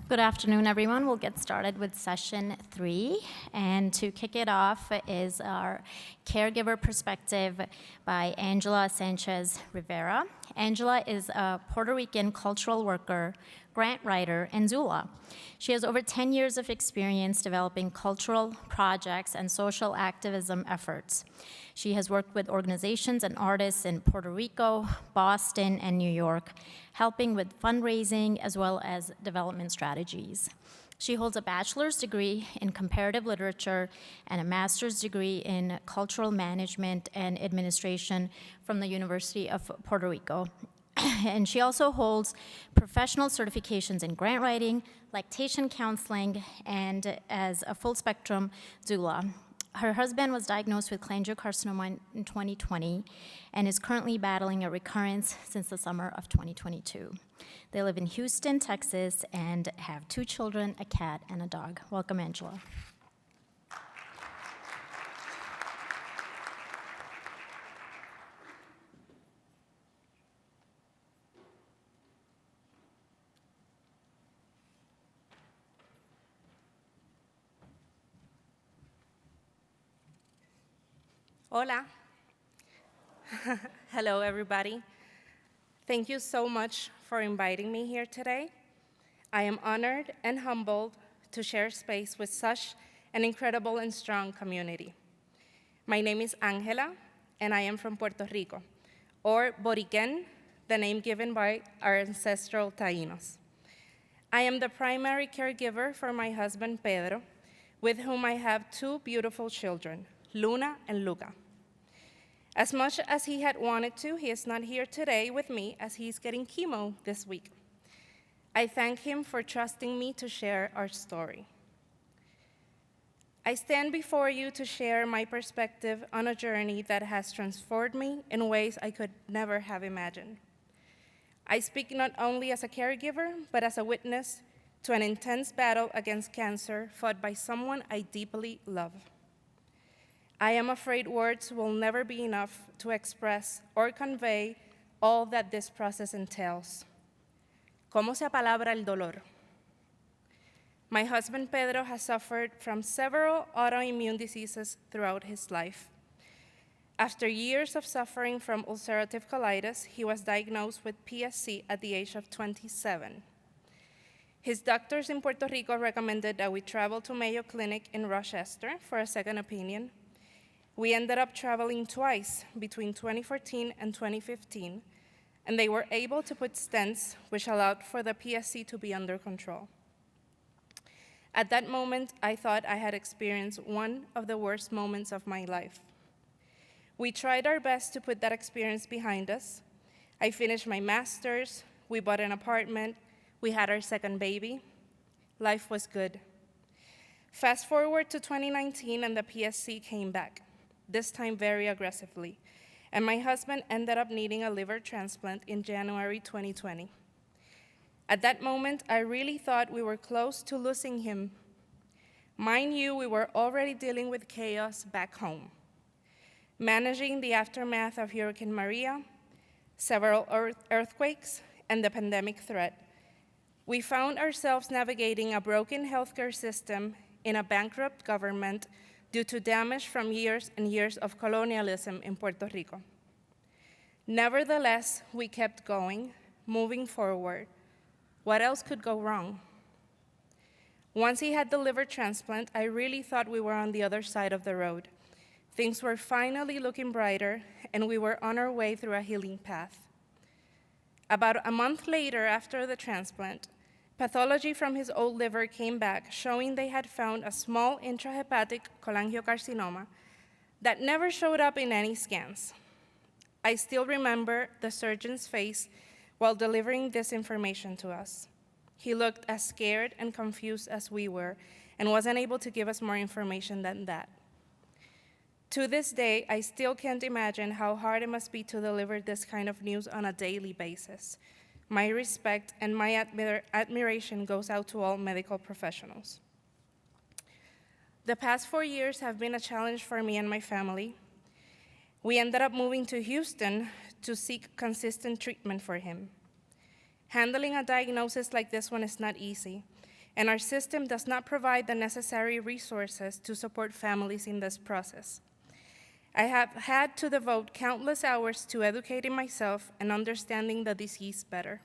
Good afternoon, everyone. We'll get started with session 3. And to kick it off is our caregiver perspective by Angela Sanchez-Rivera. Angela is a Puerto Rican cultural worker, grant writer, and doula. She has over 10 years of experience developing cultural projects and social activism efforts. She has worked with organizations and artists in Puerto Rico, Boston, and New York, helping with fundraising as well as development strategies. She holds a bachelor's degree in comparative literature and a master's degree in cultural management and administration from the University of Puerto Rico. And she also holds professional certifications in grant writing, lactation counseling, and as a full-spectrum doula. Her husband was diagnosed with cholangiocarcinoma in 2020 and is currently battling a recurrence since the summer of 2022. They live in Houston, Texas, and have 2 children, a cat, and a dog. Welcome, Angela. Hola. Hello, everybody. Thank you so much for inviting me here today. I am honored and humbled to share space with such an incredible and strong community. My name is Angela, and I am from Puerto Rico, or Boriquen, the name given by our ancestral Taínos. I am the primary caregiver for my husband, Pedro, with whom I have 2 beautiful children, Luna and Luca. As much as he had wanted to, he is not here today with me as he's getting chemo this week. I thank him for trusting me to share our story. I stand before you to share my perspective on a journey that has transformed me in ways I could never have imagined. I speak not only as a caregiver, but as a witness to an intense battle against cancer fought by someone I deeply love. I am afraid words will never be enough to express or convey all that this process entails. ¿Cómo se apalabra el dolor? My husband Pedro has suffered from several autoimmune diseases throughout his life. After years of suffering from ulcerative colitis, he was diagnosed with PSC at the age of 27. His doctors in Puerto Rico recommended that we travel to Mayo Clinic in Rochester for a second opinion. We ended up traveling twice between 2014 and 2015, and they were able to put stents, which allowed for the PSC to be under control. At that moment, I thought I had experienced one of the worst moments of my life. We tried our best to put that experience behind us. I finished my master's, we bought an apartment, we had our second baby. Life was good. Fast forward to 2019 and the PSC came back, this time very aggressively, and my husband ended up needing a liver transplant in January 2020. At that moment, I really thought we were close to losing him. Mind you, we were already dealing with chaos back home, managing the aftermath of Hurricane Maria, several earthquakes, and the pandemic threat. We found ourselves navigating a broken healthcare system in a bankrupt government due to damage from years and years of colonialism in Puerto Rico. Nevertheless, we kept going, moving forward. What else could go wrong? Once he had the liver transplant, I really thought we were on the other side of the road. Things were finally looking brighter, and we were on our way through a healing path. About a month later, after the transplant, pathology from his old liver came back, showing they had found a small intrahepatic cholangiocarcinoma that never showed up in any scans. I still remember the surgeon's face while delivering this information to us. He looked as scared and confused as we were and wasn't able to give us more information than that. To this day, I still can't imagine how hard it must be to deliver this kind of news on a daily basis. My respect and my admiration goes out to all medical professionals. The past 4 years have been a challenge for me and my family. We ended up moving to Houston to seek consistent treatment for him. Handling a diagnosis like this one is not easy. and our system does not provide the necessary resources to support families in this process. I have had to devote countless hours to educating myself and understanding the disease better.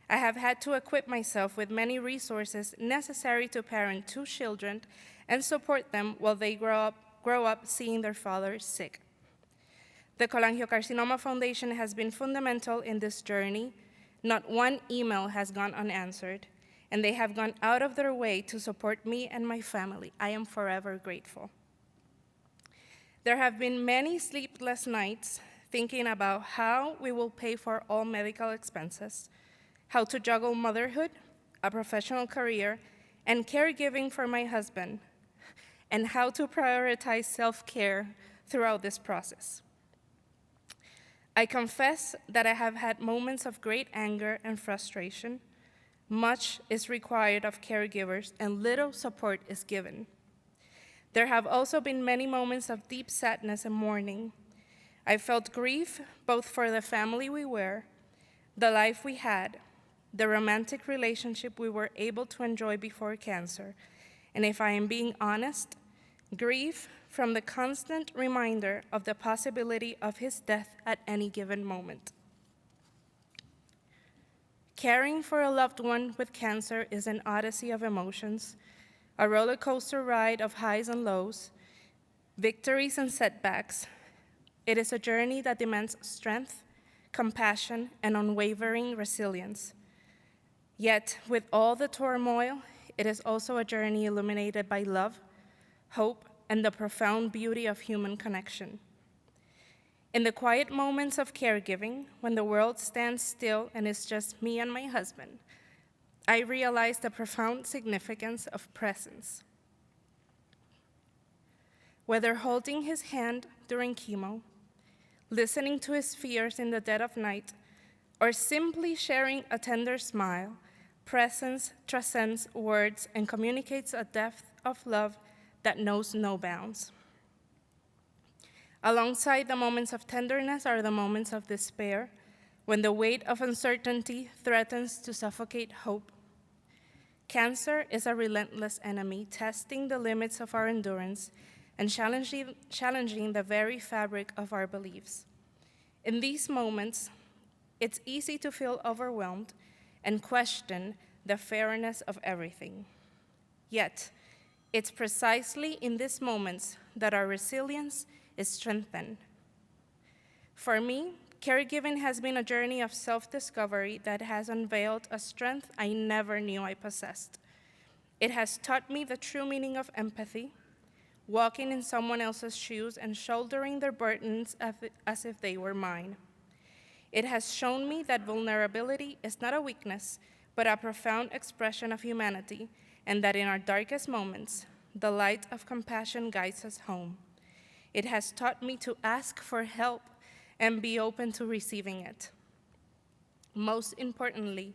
I have had to equip myself with many resources necessary to parent 2 children and support them while they grow up seeing their father sick. The Cholangiocarcinoma Foundation has been fundamental in this journey. Not one email has gone unanswered, and they have gone out of their way to support me and my family. I am forever grateful. There have been many sleepless nights thinking about how we will pay for all medical expenses, how to juggle motherhood, a professional career, and caregiving for my husband, and how to prioritize self-care throughout this process. I confess that I have had moments of great anger and frustration. Much is required of caregivers, and little support is given. There have also been many moments of deep sadness and mourning. I felt grief both for the family we were, the life we had, the romantic relationship we were able to enjoy before cancer, and if I am being honest, grief from the constant reminder of the possibility of his death at any given moment. Caring for a loved one with cancer is an odyssey of emotions, a roller coaster ride of highs and lows, victories and setbacks. It is a journey that demands strength, compassion, and unwavering resilience. Yet, with all the turmoil, it is also a journey illuminated by love, hope, and the profound beauty of human connection. In the quiet moments of caregiving, when the world stands still and it's just me and my husband, I realize the profound significance of presence. Whether holding his hand during chemo, listening to his fears in the dead of night, or simply sharing a tender smile, presence transcends words and communicates a depth of love that knows no bounds. Alongside the moments of tenderness are the moments of despair, when the weight of uncertainty threatens to suffocate hope. Cancer is a relentless enemy, testing the limits of our endurance and challenging the very fabric of our beliefs. In these moments, it's easy to feel overwhelmed and question the fairness of everything. Yet, it's precisely in these moments that our resilience is strengthened. For me, caregiving has been a journey of self-discovery that has unveiled a strength I never knew I possessed. It has taught me the true meaning of empathy, walking in someone else's shoes and shouldering their burdens as if they were mine. It has shown me that vulnerability is not a weakness, but a profound expression of humanity, and that in our darkest moments, the light of compassion guides us home. It has taught me to ask for help and be open to receiving it. Most importantly,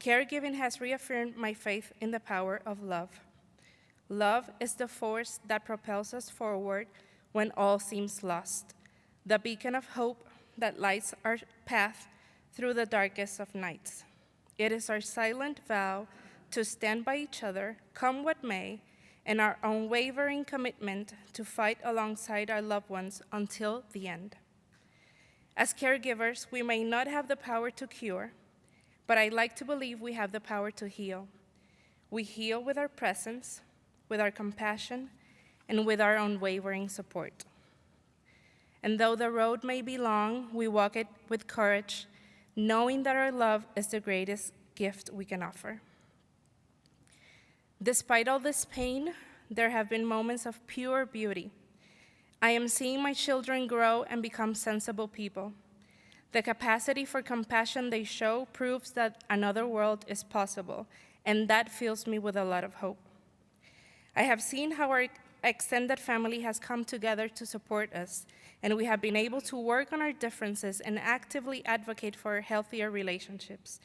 caregiving has reaffirmed my faith in the power of love. Love is the force that propels us forward when all seems lost, the beacon of hope that lights our path through the darkest of nights. It is our silent vow to stand by each other, come what may, and our unwavering commitment to fight alongside our loved ones until the end. As caregivers, we may not have the power to cure, but I like to believe we have the power to heal. We heal with our presence, with our compassion, and with our unwavering support. And though the road may be long, we walk it with courage, knowing that our love is the greatest gift we can offer. Despite all this pain, there have been moments of pure beauty. I am seeing my children grow and become sensible people. The capacity for compassion they show proves that another world is possible, and that fills me with a lot of hope. I have seen how our extended family has come together to support us, and we have been able to work on our differences and actively advocate for healthier relationships.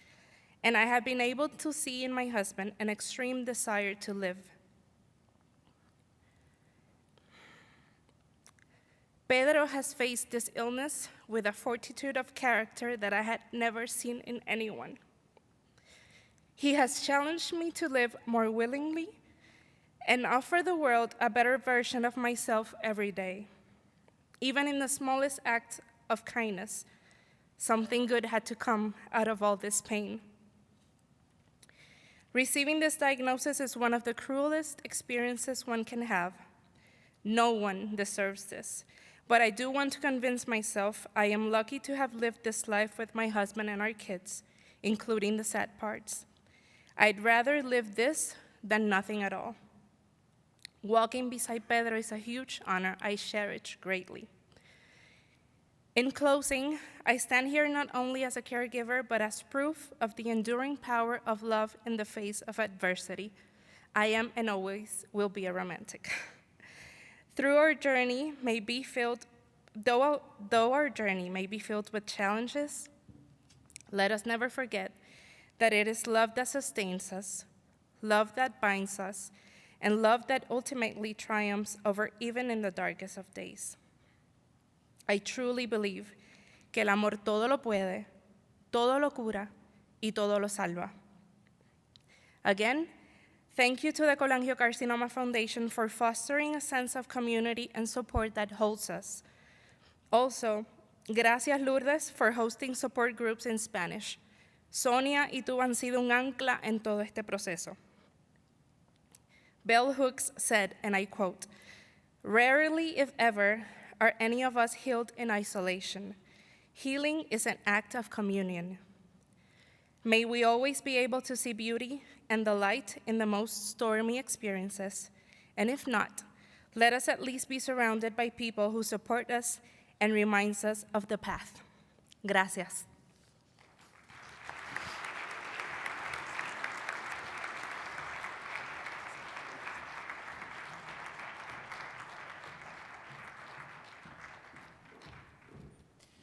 And I have been able to see in my husband an extreme desire to live. Pedro has faced this illness with a fortitude of character that I had never seen in anyone. He has challenged me to live more willingly and offer the world a better version of myself every day. Even in the smallest act of kindness, something good had to come out of all this pain. Receiving this diagnosis is one of the cruelest experiences one can have. No one deserves this, but I do want to convince myself I am lucky to have lived this life with my husband and our kids, including the sad parts. I'd rather live this than nothing at all. Walking beside Pedro is a huge honor I cherish greatly. In closing, I stand here not only as a caregiver, but as proof of the enduring power of love in the face of adversity. I am and always will be a romantic. Though our journey may be filled with challenges, let us never forget that it is love that sustains us, love that binds us, and love that ultimately triumphs over even in the darkest of days. I truly believe que el amor todo lo puede, todo lo cura, y todo lo salva. Again, thank you to the Cholangiocarcinoma Foundation for fostering a sense of community and support that holds us. Also, gracias Lourdes for hosting support groups in Spanish. Sonia y tú han sido un ancla en todo este proceso. Bell Hooks said, and I quote, "Rarely, if ever, are any of us healed in isolation. Healing is an act of communion." May we always be able to see beauty and the light in the most stormy experiences, and if not, let us at least be surrounded by people who support us and reminds us of the path. Gracias.